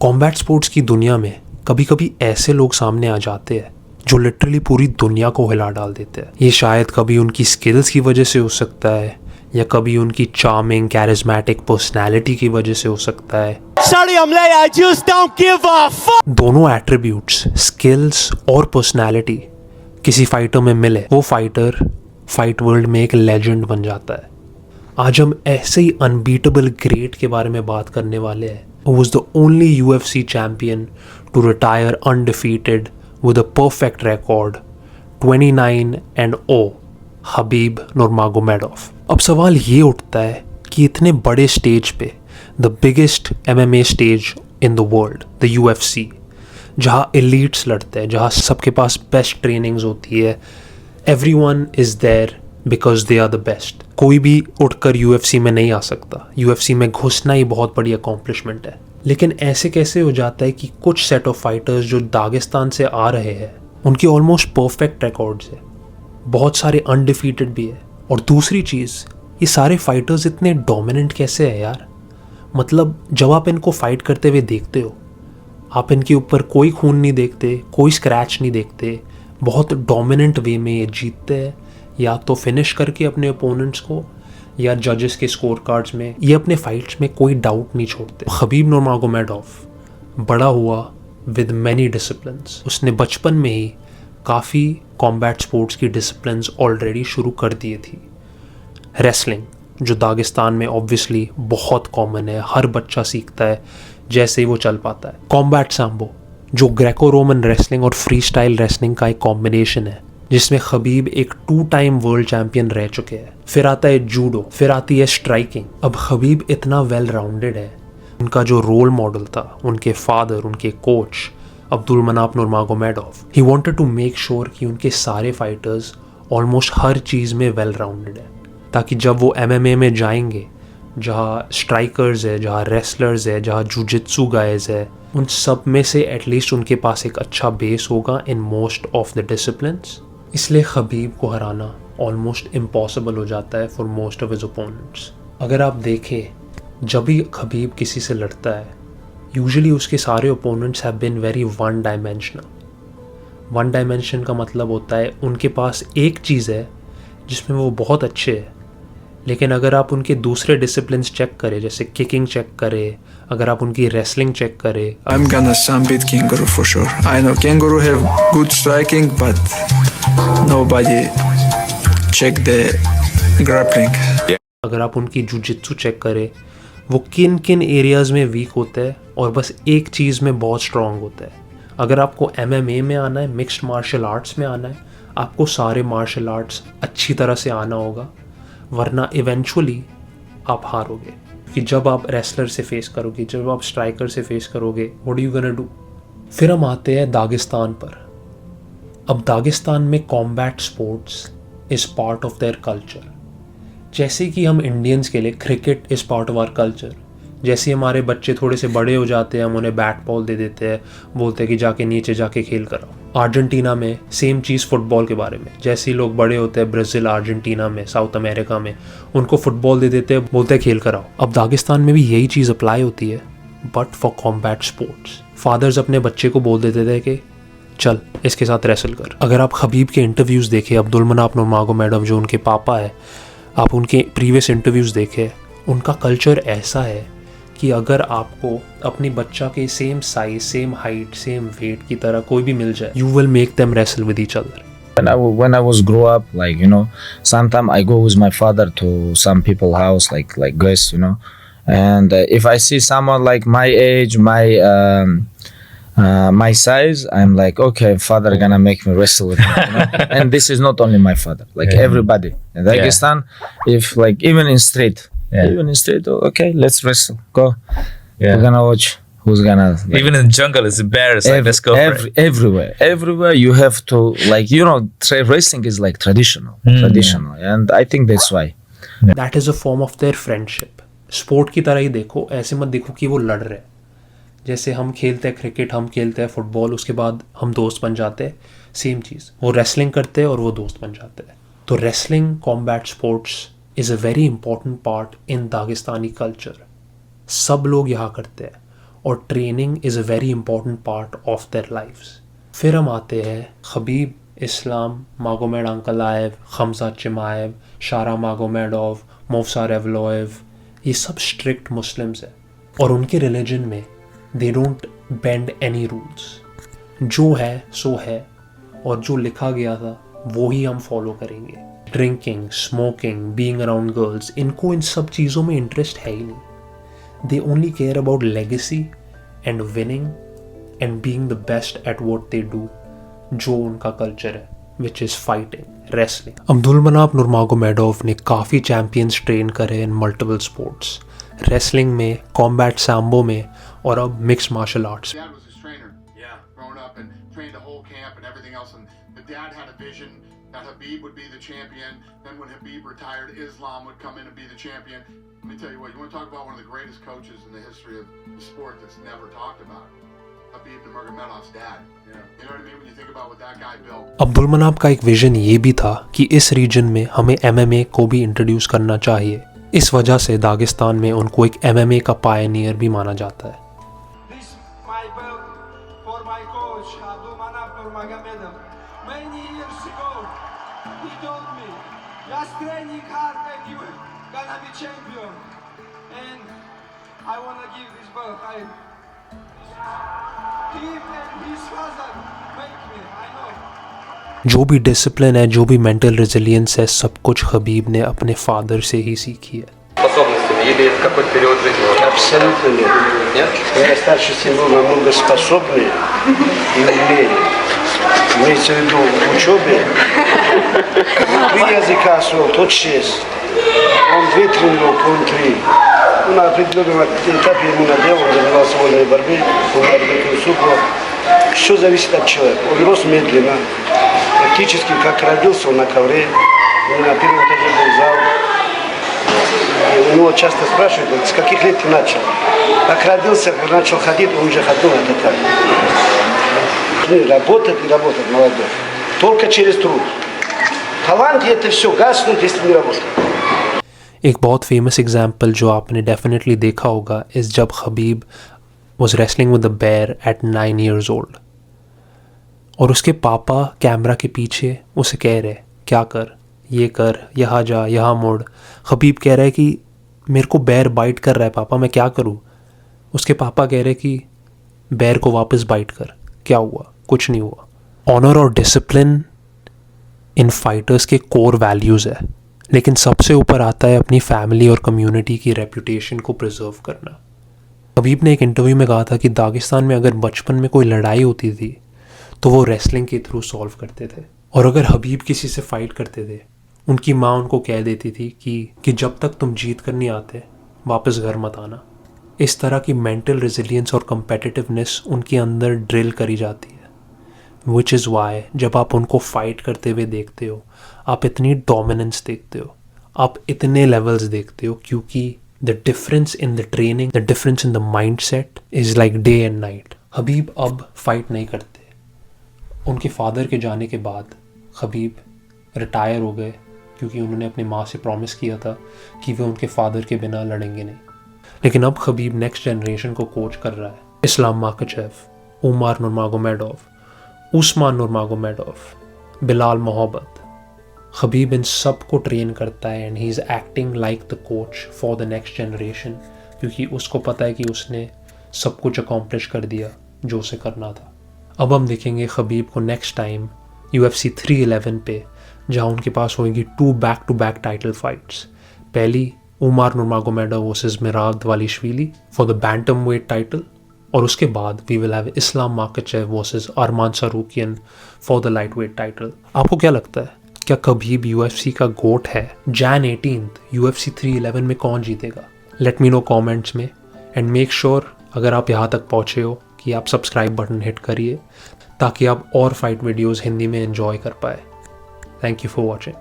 Combat sports की दुनिया में कभी कभी ऐसे लोग सामने आ जाते हैं जो लिटरली पूरी दुनिया को हिला डाल देते हैं। ये शायद कभी उनकी स्किल्स की वजह से हो सकता है या कभी उनकी चार्मिंग कैरिज्मेटिक पर्सनैलिटी की वजह से हो सकता है। दोनों एट्रीब्यूट्स स्किल्स और पर्सनैलिटी किसी फाइटर में मिले, वो फाइटर फाइट वर्ल्ड में एक लेजेंड बन जाता है। आज हम ऐसे ही अनबीटेबल ग्रेट के बारे में बात करने वाले हैं। Who was the only UFC champion to retire undefeated with a perfect record 29-0, हबीब नुरमागोमेडोव। अब सवाल ये उठता है कि इतने बड़े स्टेज पे, the biggest MMA stage in the world, the UFC, जहाँ एलीट्स लड़ते हैं, जहाँ सबके पास बेस्ट ट्रेनिंग्स होती है, everyone is there because they are the best. कोई भी उठकर UFC में नहीं आ सकता। UFC में घुसना ही बहुत बड़ी अकॉम्प्लिशमेंट है। लेकिन ऐसे कैसे हो जाता है कि कुछ सेट ऑफ फाइटर्स जो दागिस्तान से आ रहे हैं उनकी ऑलमोस्ट परफेक्ट रिकॉर्ड्स है, बहुत सारे अनडिफीटेड भी है। और दूसरी चीज़, ये सारे फाइटर्स इतने डोमिनेंट कैसे है यार। मतलब जब आप इनको फाइट करते हुए देखते हो, आप इनके ऊपर कोई खून नहीं देखते, कोई स्क्रैच नहीं देखते, बहुत डोमिनेंट वे में ये जीतते हैं, या तो फिनिश करके अपने ओपोनेंट्स को या जजेस के स्कोर कार्ड्स में, ये अपने फाइट्स में कोई डाउट नहीं छोड़ते। हबीब नुरमागोमेडोव बड़ा हुआ विद मैनी डिसिप्लिन्स। उसने बचपन में ही काफ़ी कॉम्बैट स्पोर्ट्स की डिसिप्लिन्स ऑलरेडी शुरू कर दिए थी। रेसलिंग, जो दागिस्तान में ऑब्वियसली बहुत कॉमन है, हर बच्चा सीखता है जैसे ही वो चल पाता है। कॉम्बैट सैम्बो, जो ग्रेको रोमन रेसलिंग और फ्री स्टाइल रेसलिंग का एक कॉम्बिनेशन है, जिसमें खबीब एक 2 टाइम वर्ल्ड चैंपियन रह चुके हैं। फिर आता है जूडो, फिर आती है स्ट्राइकिंग। अब खबीब इतना वेल राउंडेड है, उनका जो रोल मॉडल था, उनके फादर, उनके coach Abdulmanap Nurmagomedov, he wanted to make sure कि उनके सारे फाइटर्स ऑलमोस्ट हर चीज़ में वेल राउंडेड है, ताकि जब वो MMA में जाएंगे, जहाँ स्ट्राइकर्स है, जहाँ रेसलर्स है, जहाँ जुजित्सु गाइज है, उन सब में से एटलीस्ट उनके पास एक अच्छा बेस होगा in most of the disciplines. इसलिए खबीब को हराना ऑलमोस्ट इम्पॉसिबल हो जाता है for most of his opponents. अगर आप देखें, जब भी खबीब किसी से लड़ता है, यूजुअली उसके सारे opponents have been very one dimensional. One dimension का मतलब होता है उनके पास एक चीज़ है जिसमें वो बहुत अच्छे है, लेकिन अगर आप उनके दूसरे डिसिप्लिन्स चेक करें, जैसे किकिंग चेक करें, अगर आप उनकी रेसलिंग चेक करें, I'm gonna beat Kangaroo for sure. I know Kangaroo have good striking, but nobody check the grappling. अगर आप उनकी जुजित्सु चेक करें, वो किन किन एरियाज़ में वीक होता है और बस एक चीज़ में बहुत स्ट्रॉन्ग होता है। अगर आपको MMA में आना है, मिक्स्ड मार्शल आर्ट्स में आना है, आपको सारे मार्शल आर्ट्स अच्छी तरह से आना होगा, वरना इवेंचुअली आप हारोगे। कि जब आप रेसलर से फेस करोगे, जब आप स्ट्राइकर से फेस करोगे, what are you gonna do. फिर हम आते हैं दागिस्तान पर। अब दागिस्तान में combat sports is part of their culture. जैसे कि हम इंडियंस के लिए cricket is part of our culture. जैसे हमारे बच्चे थोड़े से बड़े हो जाते हैं, हम उन्हें बैट बॉल दे देते हैं, बोलते हैं कि जाके नीचे जाके खेल कर आओ। अर्जेंटीना में सेम चीज़ फुटबॉल के बारे में। जैसे ही लोग बड़े होते हैं, ब्राज़ील, अर्जेंटीना में, साउथ अमेरिका में, उनको फुटबॉल दे देते हैं, बोलते हैं खेल कर आओ। अब दागिस्तान में भी यही चीज़ अप्लाई होती है, but for combat sports. Fathers अपने बच्चे को बोल देते थे कि चल इसके साथ रेसल कर। अगर आप खबीब के इंटरव्यूज़ देखें, अब्दुलमनाफ नुरमागोमेडोव जो उनके पापा है, आप उनके प्रीवियस इंटरव्यूज़ देखें, उनका कल्चर ऐसा है कि अगर आपको अपनी बच्चा के same size, same height, same weight की तरह कोई भी मिल जाए, you will make them wrestle with each other. When I was grow up, like, you know, sometimes I go with my father to some people house, like guys, you know, and if I see someone like my age, my size, I'm like, okay, father gonna make me wrestle with him, you know? And this is not only my father, like everybody in Dagestan, if like even in street, okay, let's wrestle, go. We're gonna watch who's gonna, like, even in the jungle it's bears, like, let's go for it. Everywhere you have to, like, you know, wrestling is like traditional, and I think that's why That is a form of their friendship. Sport की तरह ही देखो, ऐसे मत देखो कि वो लड़ रहे हैं। जैसे हम खेलते हैं क्रिकेट, हम खेलते हैं फुटबॉल, उसके बाद हम दोस्त बन जाते हैं, सेम चीज़। वो रेसलिंग करते हैं और वो दोस्त बन जाते हैं। तो wrestling, combat sports is a very important part in Dagestani culture. सब लोग यहाँ करते हैं और training is a very important part of their lifes. फिर हम आते हैं खबीब, इस्लाम, मागोमेड अंकलाएव, खमजा चिमाएव, शारा मागोमेडोव, मोवसार एवलोएव, ये सब स्ट्रिक्ट मुस्लिम्स हैं और उनके रिलीजन में they don't bend any rules. जो है सो है और जो लिखा गया था वो ही हम फॉलो करेंगे। Drinking, smoking, being around girls, इनको इन सब चीज़ों में इंटरेस्ट है ही नहीं। They only care about legacy and winning and being the best at what they do, जो उनका कल्चर है, which is fighting, wrestling. Abdulmanap Nurmagomedov ने काफ़ी चैम्पियंस ट्रेन करे इन मल्टीपल स्पोर्ट्स, रेसलिंग में, कॉम्बैट सैम्बो में और अब mixed martial arts. Dad was his trainer. Yeah. Growing up and trained the whole camp and everything else. And the dad had a vision that Khabib would be the champion. Then when Khabib retired, Islam would come in and be the champion. Let me tell you what, you want to talk about one of the greatest coaches in the history of the sport that's never talked about. Khabib Nurmagomedov's dad. Yeah. You know what I mean? When you think about what that guy built. अब्दुलमनाफ का एक vision ये भी था कि इस reason में हमें MMA को भी इंट्रोड्यूस करना चाहिए। इस वजह से दागिस्तान में उनको एक MMA का पायनियर भी माना जाता है। This my belt for my coach Abdulmanap Nurmagomedov. Many years ago, he told me, "Just training hard and you gonna be champion." And I wanna give this belt. Him and his father make me. I know. जो भी discipline है, जो भी mental resilience है, सब कुछ Khabib ने अपने फादर से ही सीखी है। Способностями или в какой-то период жизни? Абсолютно нет. Нет? Моя старший сын был намного способнее и умнее. Имеется в виду в учебе. 3 языка освоил, тот 6. Он 2 тренировки, он 3. Ну, на определенном этапе ему надел, он занимался вольной борьбой, он работал суку. Все зависит от человека. Он рос медленно. Практически как родился он на ковре. На первом этаже был зал. У него часто спрашивают, с каких лет ты начал? Как родился, как начал ходить, он уже ходил на татами. Работать и работать, молодежь. Только через труд. Талант это все гаснут, если не работать. एक बहुत फेमस एग्जाम्पल जो आपने डेफिनेटली देखा होगा इस जब Khabib was wrestling with the bear at 9 years old और उसके पापा कैमरा के पीछे उसे कह रहे क्या कर, ये कर, यहाँ जा, यहाँ मोड़। खबीब कह रहा है कि मेरे को बेयर बाइट कर रहा है पापा, मैं क्या करूँ। उसके पापा कह रहे कि बेयर को वापस बाइट कर। क्या हुआ? कुछ नहीं हुआ। ऑनर और डिसिप्लिन इन फाइटर्स के कोर वैल्यूज़ है, लेकिन सबसे ऊपर आता है अपनी फैमिली और कम्युनिटी की रेपुटेशन को प्रिजर्व करना। खबीब ने एक इंटरव्यू में कहा था कि दागिस्तान में अगर बचपन में कोई लड़ाई होती थी तो वो रेसलिंग के थ्रू सॉल्व करते थे, और अगर हबीब किसी से फाइट करते थे उनकी माँ उनको कह देती थी कि जब तक तुम जीत कर नहीं आते वापस घर मत आना। इस तरह की मेंटल रेजिलियंस और कम्पेटिटिवनेस उनके अंदर ड्रिल करी जाती है, विच इज़ वाई जब आप उनको फाइट करते हुए देखते हो आप इतनी डोमिनेंस देखते हो, आप इतने लेवल्स देखते हो, क्योंकि the difference in the training, the difference in the mindset is like day and night. Khabib अब फाइट नहीं करते। उनके फादर के जाने के बाद खबीब रिटायर हो गए, क्योंकि उन्होंने अपनी माँ से प्रॉमिस किया था कि वे उनके फादर के बिना लड़ेंगे नहीं। लेकिन अब खबीब नेक्स्ट जनरेशन को कोच कर रहा है। इस्लाम माकाचेव, उमर नूरमागोमेडोव, उस्मान नूरमागोमेडोव, बिलाल मोहब्बत। खबीब इन सब को ट्रेन करता है and he is acting like the coach for the next generation, क्योंकि उसको पता है कि उसने सब कुछ अकॉम्प्लिश कर दिया जो उसे करना था। अब हम देखेंगे खबीब को नेक्स्ट टाइम UFC 311 पे, जहाँ उनके पास होगी 2 back-to-back टाइटल फाइट्स। पहली Umar Nurmagomedov versus Merab Dvalishvili for the bantamweight title, और उसके बाद we will have Islam Makhachev versus Arman Tsarukyan for the lightweight title. आपको क्या लगता है, क्या खबीब UFC का गोट है? Jan 18th UFC 311 में कौन जीतेगा? लेट मी नो कॉमेंट्स में, एंड मेक श्योर अगर आप यहाँ तक पहुँचे हो कि आप सब्सक्राइब बटन हिट करिए ताकि आप और फाइट वीडियोज़ हिंदी में एंजॉय कर पाए। Thank you for watching.